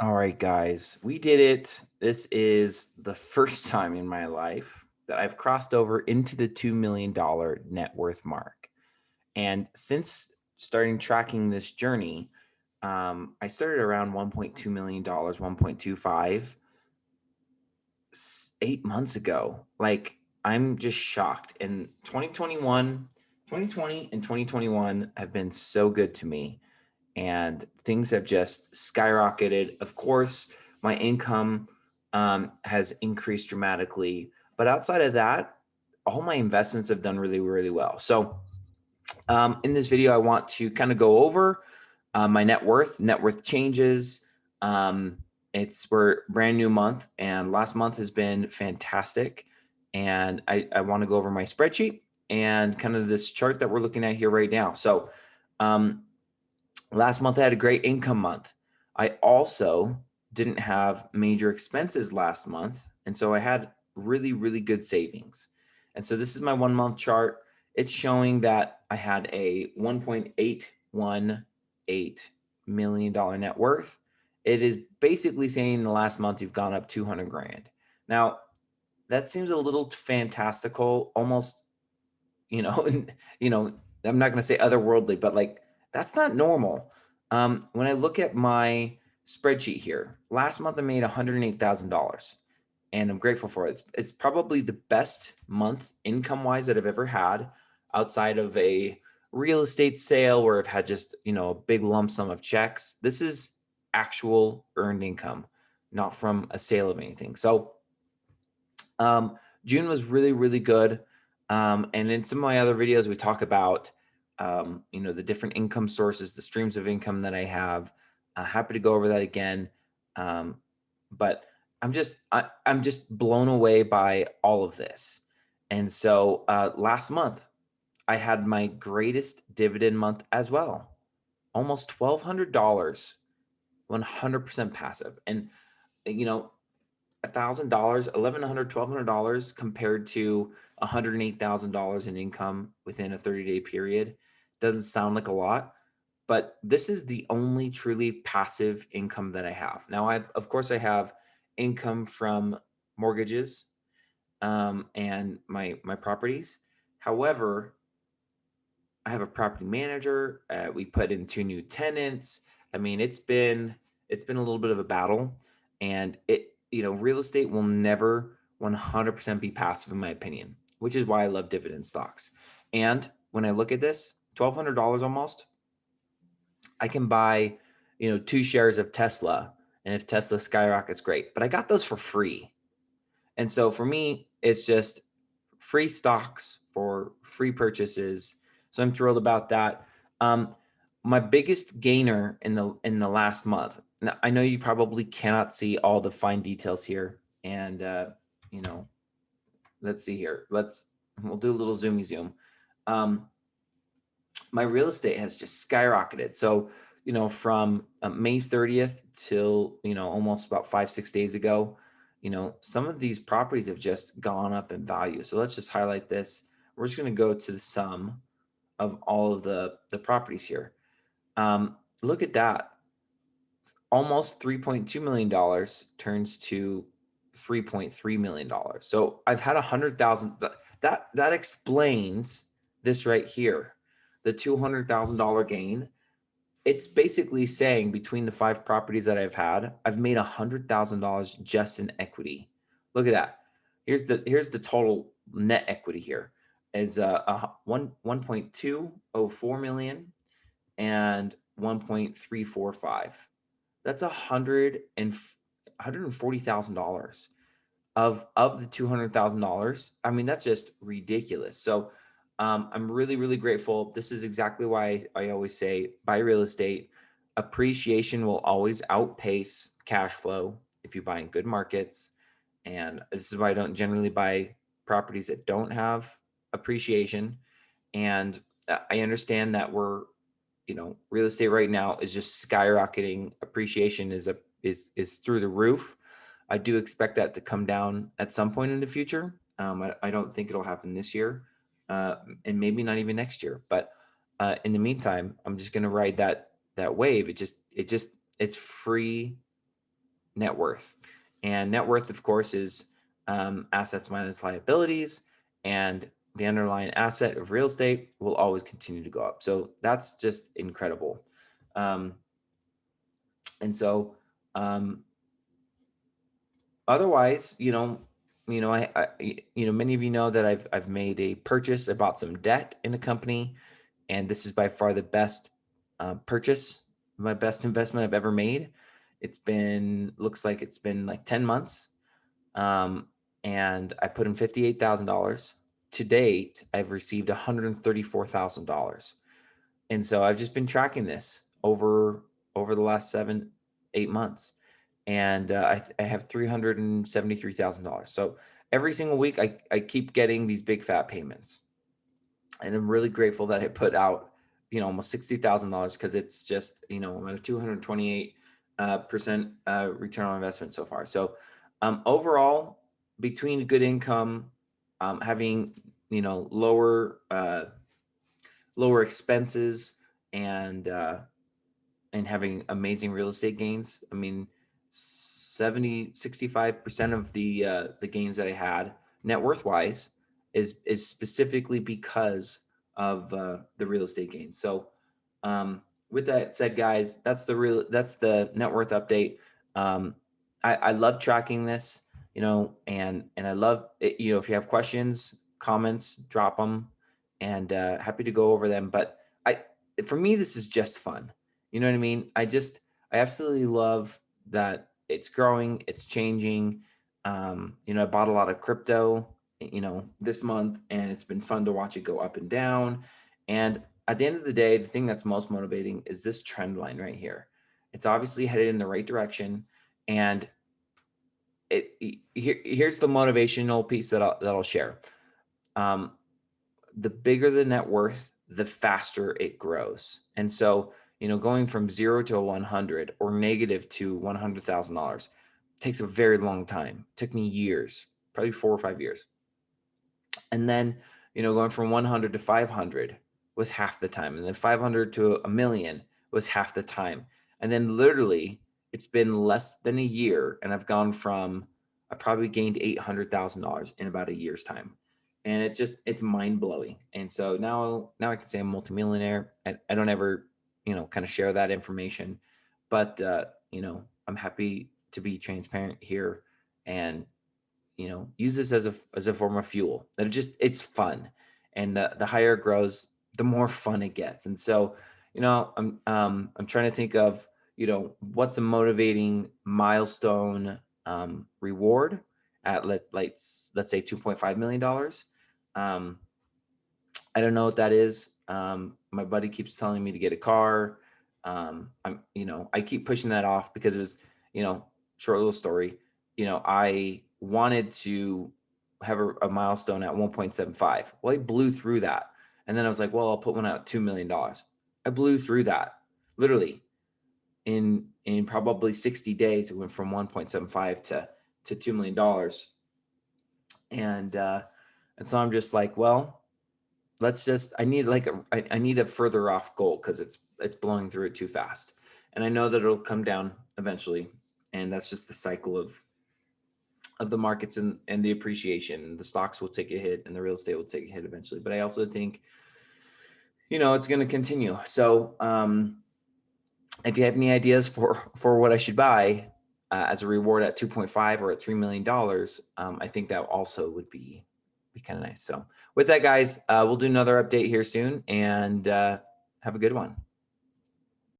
All right, guys, we did it. This is the first time in my life that I've crossed over into the $2 million net worth mark. And since starting tracking this journey, I started around $1.2 million, 1.25, 8 months ago. Like, I'm just shocked. And 2020 and 2021 have been so good to me, and things have just skyrocketed. Of course, my income has increased dramatically, but outside of that, all my investments have done really, really well. So, in this video, I want to kind of go over my net worth changes. Um, we're brand new month, and last month has been fantastic. And I want to go over my spreadsheet and kind of this chart that we're looking at here right now. So, um, last month I had a great income month. I also didn't have major expenses last month. And so I had really, really good savings. And so this is my 1 month chart. It's showing that I had a $1.818 million net worth. It is basically saying in the last month you've gone up 200 grand. Now, that seems a little fantastical, almost, you know, I'm not going to say otherworldly, but like that's not normal. When I look at my spreadsheet here, last month I made $108,000, and I'm grateful for it. It's probably the best month income wise that I've ever had, outside of a real estate sale where I've had just, a big lump sum of checks. This is actual earned income, not from a sale of anything. So, June was really, really good. And in some of my other videos, we talk about, the different income sources, the streams of income that I have. Happy to go over that again. But I'm just blown away by all of this. And so last month, I had my greatest dividend month as well. Almost $1,200, 100% passive. And, you know, $1,000, $1,100, $1,200 compared to $108,000 in income within a 30-day period doesn't sound like a lot, but this is the only truly passive income that I have. Now, of course I have income from mortgages, and my properties. However, I have a property manager. We put in 2 new tenants. I mean, it's been a little bit of a battle, and real estate will never 100% be passive in my opinion, which is why I love dividend stocks. And when I look at this, $1,200 almost, I can buy, 2 shares of Tesla, and if Tesla skyrockets, great. But I got those for free, and so for me, it's just free stocks for free purchases. So I'm thrilled about that. Um, my biggest gainer in the last month. Now, I know you probably cannot see all the fine details here, and you know, let's see here. We'll do a little zoomy zoom. Um, my real estate has just skyrocketed. So, from May 30th till, almost about 5, 6 days ago, some of these properties have just gone up in value. So let's just highlight this. We're just going to go to the sum of all of the properties here. Look at that. Almost $3.2 million turns to $3.3 million. So I've had 100,000. That explains this right here. The $200,000 gain. It's basically saying between the 5 properties that I've had, I've made $100,000 just in equity. Look at that. Here's the total net equity here is 1.204 million and 1.345. That's $140,000 of the $200,000. I mean, that's just ridiculous. So I'm really, really grateful. This is exactly why I always say buy real estate. Appreciation will always outpace cash flow if you buy in good markets. And this is why I don't generally buy properties that don't have appreciation. And I understand that real estate right now is just skyrocketing. Appreciation is through the roof. I do expect that to come down at some point in the future. I don't think it'll happen this year, and maybe not even next year. But in the meantime, I'm just going to ride that wave. It's free net worth. And net worth, of course, is assets minus liabilities, and the underlying asset of real estate will always continue to go up. So that's just incredible. And so otherwise, many of you know that I've made a purchase. I bought some debt in a company, and this is by far the best purchase, my best investment I've ever made. Looks like it's been like 10 months. And I put in $58,000. To date, I've received $134,000. And so I've just been tracking this over the last 7-8 months. And I have $373,000. So every single week, I keep getting these big fat payments. And I'm really grateful that I put out, almost $60,000, because it's just, I'm at a 228% return on investment so far. So overall, between good income, having, lower expenses, and having amazing real estate gains. I mean, 65% of the gains that I had net worth wise is specifically because of the real estate gains. So with that said, guys, that's the net worth update. I love tracking this, and I love it. If you have questions, comments, drop them, and happy to go over them. But for me, this is just fun. You know what I mean? I absolutely love that it's growing, it's changing. I bought a lot of crypto, this month, and it's been fun to watch it go up and down. And at the end of the day, the thing that's most motivating is this trend line right here. It's obviously headed in the right direction. And here's the motivational piece that I'll share. The bigger the net worth, the faster it grows. And so, going from 0 to 100 or negative to $100,000 takes a very long time. It took me years, probably 4 or 5 years. And then, going from 100 to 500 was half the time. And then 500 to a million was half the time. And then literally it's been less than a year, and I probably gained $800,000 in about a year's time. And it's mind blowing. And so now I can say I'm multimillionaire. I don't ever, kind of share that information, but, I'm happy to be transparent here and, use this as a form of fuel. That it's fun. And the higher it grows, the more fun it gets. And so, I'm trying to think of, what's a motivating milestone reward at let's say $2.5 million. I don't know what that is. My buddy keeps telling me to get a car. I keep pushing that off because it was, short little story. I wanted to have a milestone at 1.75. Well, I blew through that. And then I was like, well, I'll put one out at $2 million. I blew through that literally in probably 60 days. It went from 1.75 to $2 million. And so I'm just like, well, I need a further off goal, because it's blowing through it too fast. And I know that it'll come down eventually. And that's just the cycle of the markets and the appreciation. The stocks will take a hit and the real estate will take a hit eventually. But I also think, it's going to continue. So if you have any ideas for what I should buy as a reward at 2.5 or at $3 million, I think that also would be kind of nice. So with that, guys, we'll do another update here soon, and have a good one.